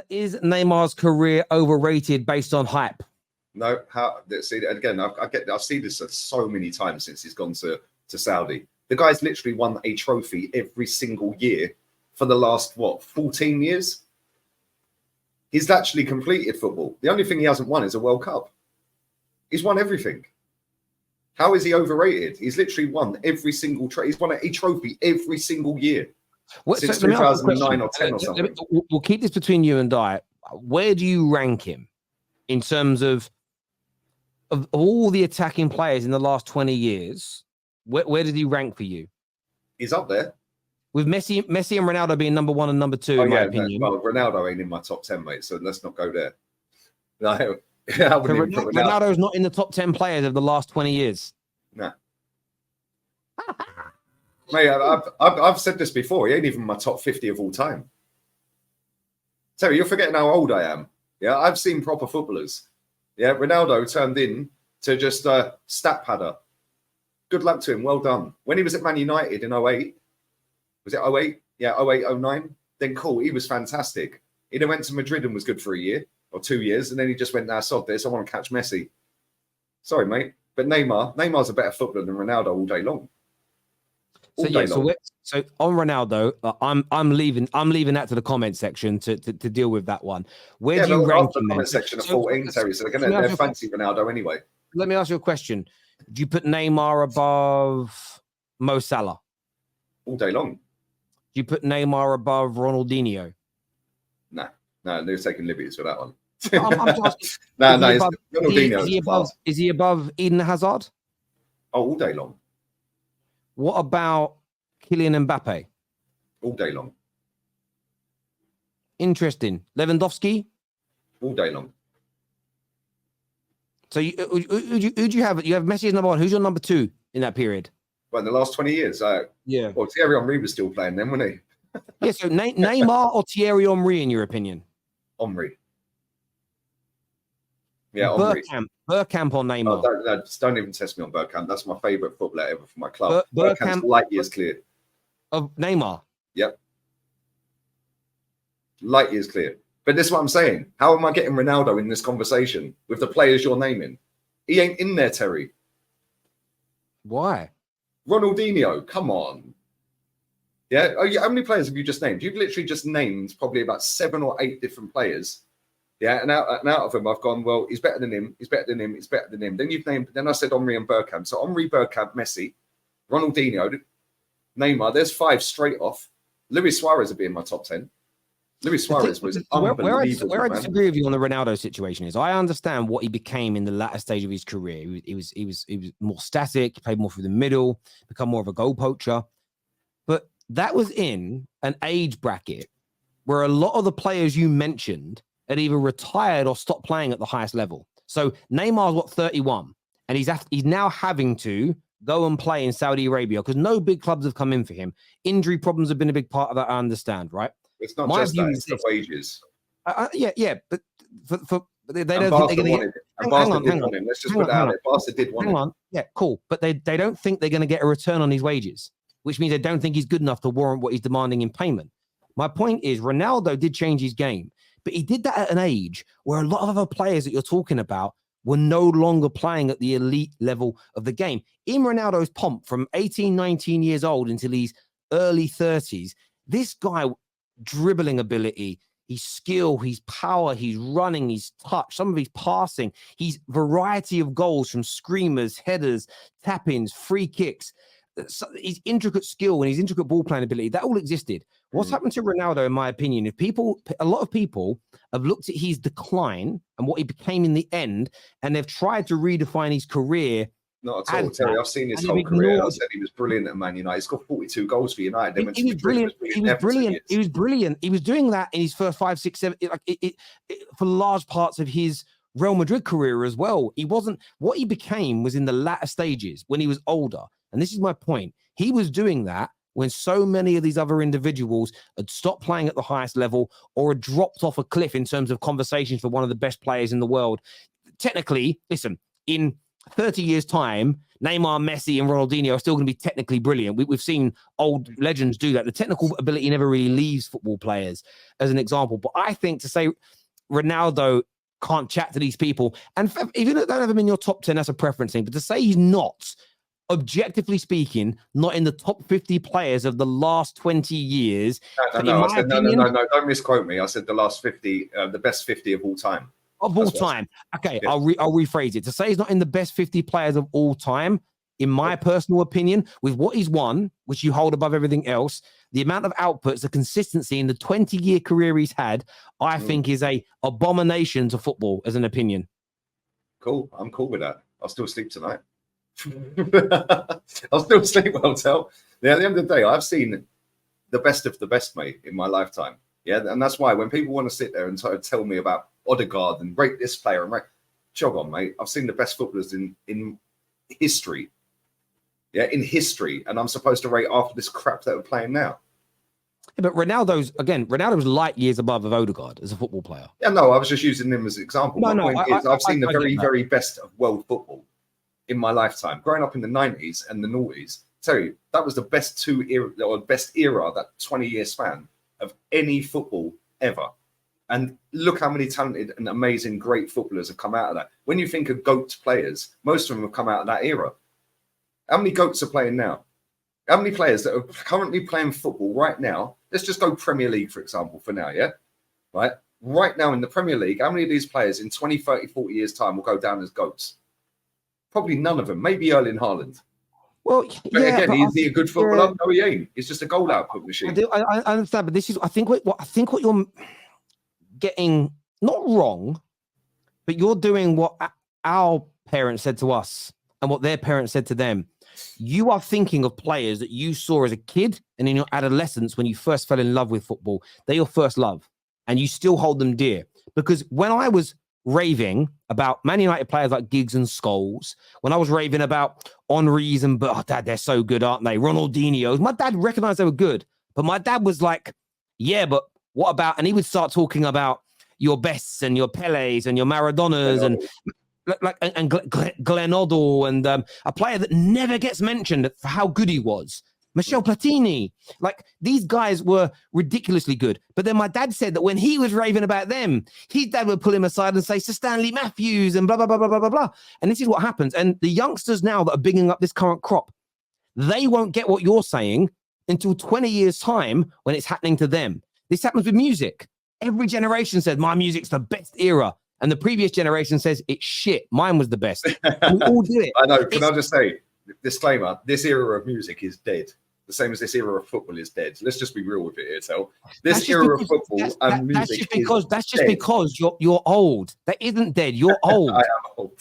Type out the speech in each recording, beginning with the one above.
Is Neymar's career overrated based on hype? No, see again. I've seen this so many times since he's gone to Saudi. The guy's literally won a trophy every single year for the last 14 years. He's actually completed football. The only thing he hasn't won is a World Cup. He's won everything. How is he overrated? He's literally won every single trophy. He's won a trophy every single year since 2009 or 10 or something. We'll keep this between you and I. Where do you rank him in terms of all the attacking players in the last 20 years? Where did he rank for you? He's up there. With Messi and Ronaldo being number 1 and number 2, in my opinion. Well, Ronaldo ain't in my top 10, mate, so let's not go there. No, Ronaldo's not in the top 10 players of the last 20 years. Nah. Mate, I've said this before. He ain't even my top 50 of all time. Terry, you're forgetting how old I am. Yeah, I've seen proper footballers. Yeah, Ronaldo turned in to just a stat padder. Good luck to him. Well done. When he was at Man United in 08, was it 08? Yeah, 08, 09. Then cool. He was fantastic. He then went to Madrid and was good for a year or 2 years. And then he just went, nah, sod this. I want to catch Messi. Sorry, mate. But Neymar's a better footballer than Ronaldo all day long. So on Ronaldo, I'm leaving that to the comment section to deal with that one. Where do you rank him? The comment section of 14, Terry. So they're fancy Ronaldo anyway. Let me ask you a question. Do you put Neymar above Mo Salah? All day long. Do you put Neymar above Ronaldinho? No, they're taking liberties for that one. I'm just Ronaldinho. Is he above Eden Hazard? Oh, all day long. What about Kylian Mbappe? All day long. Interesting. Lewandowski? All day long. So who do you have? You have Messi as number 1. Who's your number 2 in that period? Well, in the last 20 years, yeah. Well, Thierry Henry was still playing then, wasn't he? Yeah, so Neymar or Thierry Henry, in your opinion? Henry. Yeah, Henry. Bergkamp or Neymar? No, don't even test me on Bergkamp. That's my favourite footballer ever for my club. Bergkamp's light years clear. Of Neymar? Yep. Light years clear. But this is what I'm saying. How am I getting Ronaldo in this conversation with the players you're naming? He ain't in there, Terry. Why? Ronaldinho, come on. Yeah. How many players have you just named? You've literally just named probably about 7 or 8 different players. Yeah, and out of them, I've gone, well, he's better than him. He's better than him. He's better than him. Then I said Henry and Bergkamp. So Henry, Bergkamp, Messi, Ronaldinho, Neymar. There's 5 straight off. Luis Suarez would be in my top 10. Luis Suarez was unbelievable. Where I disagree with you on the Ronaldo situation is I understand what he became in the latter stage of his career. He was more static, he played more through the middle, become more of a goal poacher. But that was in an age bracket where a lot of the players you mentioned had either retired or stopped playing at the highest level. So Neymar's 31, and he's now having to go and play in Saudi Arabia because no big clubs have come in for him. Injury problems have been a big part of that, I understand, right? It's not just that, it's the wages. Yeah, but they don't think they're going to get... Barca did want him. Let's just put that out there. Barca did want him. Yeah, cool. But they don't think they're going to get a return on his wages, which means they don't think he's good enough to warrant what he's demanding in payment. My point is Ronaldo did change his game, but he did that at an age where a lot of other players that you're talking about were no longer playing at the elite level of the game. In Ronaldo's pomp from 18, 19 years old until his early 30s, this guy... dribbling ability, his skill, his power, his running, his touch, some of his passing, his variety of goals from screamers, headers, tap-ins, free kicks, his intricate skill and his intricate ball playing ability, that all existed. What's happened to Ronaldo, in my opinion, a lot of people have looked at his decline and what he became in the end, and they've tried to redefine his career. Not at all, Terry. I've seen his whole career. I said he was brilliant at Man United. He's got 42 goals for United. He was brilliant. He was brilliant. He was doing that in his first 5, 6, 7, for large parts of his Real Madrid career as well. He wasn't what he became was in the latter stages when he was older. And this is my point. He was doing that when so many of these other individuals had stopped playing at the highest level or had dropped off a cliff in terms of conversations for one of the best players in the world. Technically, listen, in 30 years' time, Neymar, Messi, and Ronaldinho are still going to be technically brilliant. We've seen old legends do that. The technical ability never really leaves football players, as an example. But I think to say Ronaldo can't chat to these people, and even if they don't have him in your top 10, that's a preference thing. But to say he's not, objectively speaking, not in the top 50 players of the last 20 years. No. I said, no. Don't misquote me. I said the last 50, the best 50 of all time. Of all time. Okay, yeah. I'll rephrase it. To say he's not in the best 50 players of all time, in my personal opinion, with what he's won, which you hold above everything else, the amount of outputs, the consistency in the 20-year career he's had, I think is a abomination to football, as an opinion. Cool. I'm cool with that. I'll still sleep tonight. I'll still sleep well, Tel. Yeah, at the end of the day, I've seen the best of the best, mate, in my lifetime. Yeah, and that's why when people want to sit there and tell me about Odegaard and rate this player and rate, jog on, mate. I've seen the best footballers in history. Yeah, in history, and I'm supposed to rate after this crap that we're playing now. Yeah, but Ronaldo's light years above of Odegaard as a football player. Yeah, no, I was just using him as an example. I've seen the very best of world football in my lifetime. Growing up in the 90s and the noughties, tell you that was the best best era, that 20-year span of any football ever. And look how many talented and amazing, great footballers have come out of that. When you think of GOAT players, most of them have come out of that era. How many GOATs are playing now? How many players that are currently playing football right now? Let's just go Premier League, for example, for now, yeah? Right now in the Premier League, how many of these players in 20, 30, 40 years' time will go down as GOATs? Probably none of them. Maybe Erling Haaland. Well, but yeah, again, is he a good footballer? Yeah. No, he ain't. He's just a goal output machine. I understand, but this is, I think what you're getting not wrong, but you're doing what our parents said to us and what their parents said to them. You are thinking of players that you saw as a kid and in your adolescence when you first fell in love with football. They're your first love, and you still hold them dear. Because when I was raving about Man United players like Giggs and Scholes, when I was raving about Henry's and Dad, they're so good, aren't they? Ronaldinho's. My dad recognized they were good, but my dad was like, yeah, but what about? And he would start talking about your Bests and your Pelés and your Maradonas and Glenn Oddle and a player that never gets mentioned for how good he was. Michel Platini. Like, these guys were ridiculously good. But then my dad said that when he was raving about them, his dad would pull him aside and say, Sir Stanley Matthews and blah, blah, blah, blah, blah, blah, blah. And this is what happens. And the youngsters now that are bigging up this current crop, they won't get what you're saying until 20 years' time when it's happening to them. This happens with music. Every generation said, my music's the best era. And the previous generation says, it's shit. Mine was the best. And we all do it. I know. Can I just say, disclaimer, this era of music is dead. The same as this era of football is dead. Let's just be real with it here, Tel. This era of football and music that's just because you're old. That isn't dead. You're old. I am old.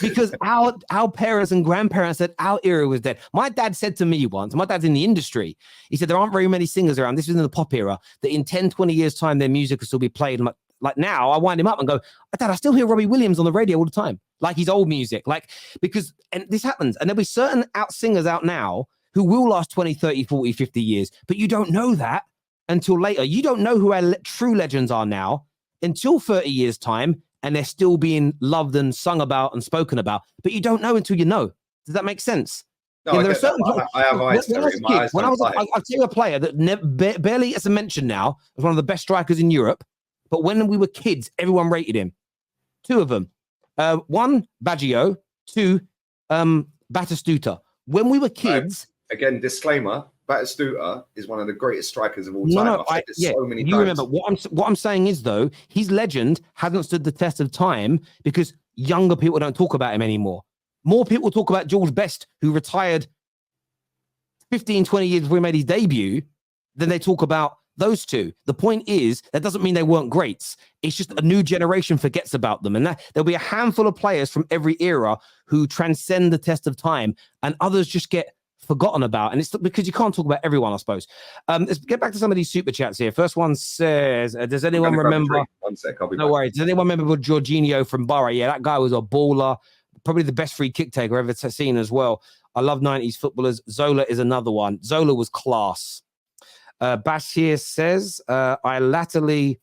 Because our parents and grandparents said our era was dead. My dad said to me once, my dad's in the industry, he said there aren't very many singers around. This was in the pop era, that in 10, 20 years' time, their music will still be played. Like now, I wind him up and go, Dad, I still hear Robbie Williams on the radio all the time. Like he's old music. And this happens. And there'll be certain singers out now who will last 20, 30, 40, 50 years. But you don't know that until later. You don't know who our true legends are now until 30 years' time, and they're still being loved and sung about and spoken about. But you don't know until you know. Does that make sense? No, there are certain. I have eyes. When I was, I'll tell you a player that barely gets a mention now as one of the best strikers in Europe. But when we were kids, everyone rated him. Two of them. One, Baggio. Two, Batistuta. When we were kids... Again, disclaimer, Batistuta is one of the greatest strikers of all time. I've said this so many times. Remember, what I'm saying is, though, his legend hasn't stood the test of time because younger people don't talk about him anymore. More people talk about George Best, who retired 15, 20 years before he made his debut, than they talk about those two. The point is, that doesn't mean they weren't greats. It's just a new generation forgets about them. And there'll be a handful of players from every era who transcend the test of time, and others just get forgotten about. And it's because you can't talk about everyone, I suppose. Let's get back to some of these super chats here. First one says, does anyone remember? 1 sec, I'll be no worries. Does anyone remember Jorginho from Borough? Yeah, that guy was a baller. Probably the best free kick taker I've ever seen as well. I love 90s footballers. Zola is another one. Zola was class. Bashir says, I latterly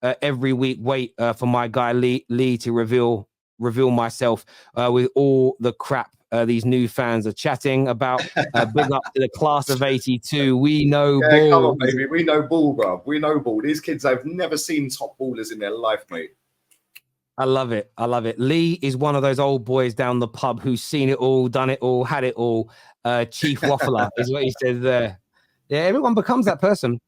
every week wait for my guy Lee to reveal reveal myself with all the crap these new fans are chatting about. Big up to the class of 82. We know Yeah, ball. come on, baby. We know ball, bro. We know ball. These kids have never seen top ballers in their life, mate. I love it. I love it. Lee is one of those old boys down the pub who's seen it all, done it all, had it all. Chief Waffler is what he says there. Yeah, everyone becomes that person.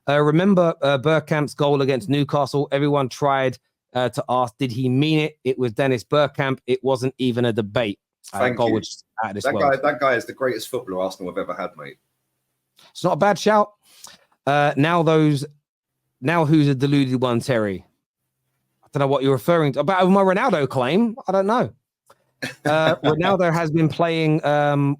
Remember Bergkamp's goal against Newcastle? Everyone tried to ask, did he mean it? It was Dennis Bergkamp. It wasn't even a debate. Thank you. Was out of this world. That guy is the greatest footballer Arsenal have ever had, mate. It's not a bad shout. Now who's a deluded one, Terry? I don't know what you're referring to. About my Ronaldo claim, I don't know. Ronaldo has been playing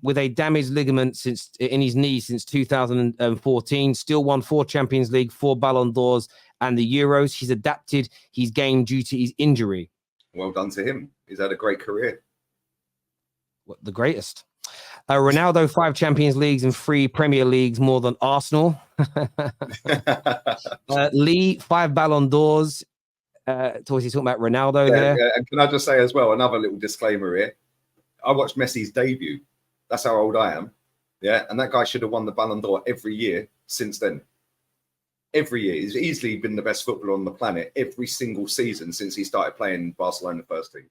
with a damaged ligament in his knee since 2014. Still won 4 Champions League, 4 Ballon d'Ors, and the Euros. He's adapted his game due to his injury. Well done to him. He's had a great career. What, the greatest? Ronaldo 5 Champions Leagues and 3 Premier Leagues more than Arsenal. Lee 5 Ballon d'Ors. He's talking about Ronaldo there. Yeah. And can I just say as well, another little disclaimer here. I watched Messi's debut. That's how old I am. Yeah. And that guy should have won the Ballon d'Or every year since then. Every year. He's easily been the best footballer on the planet every single season since he started playing Barcelona first team.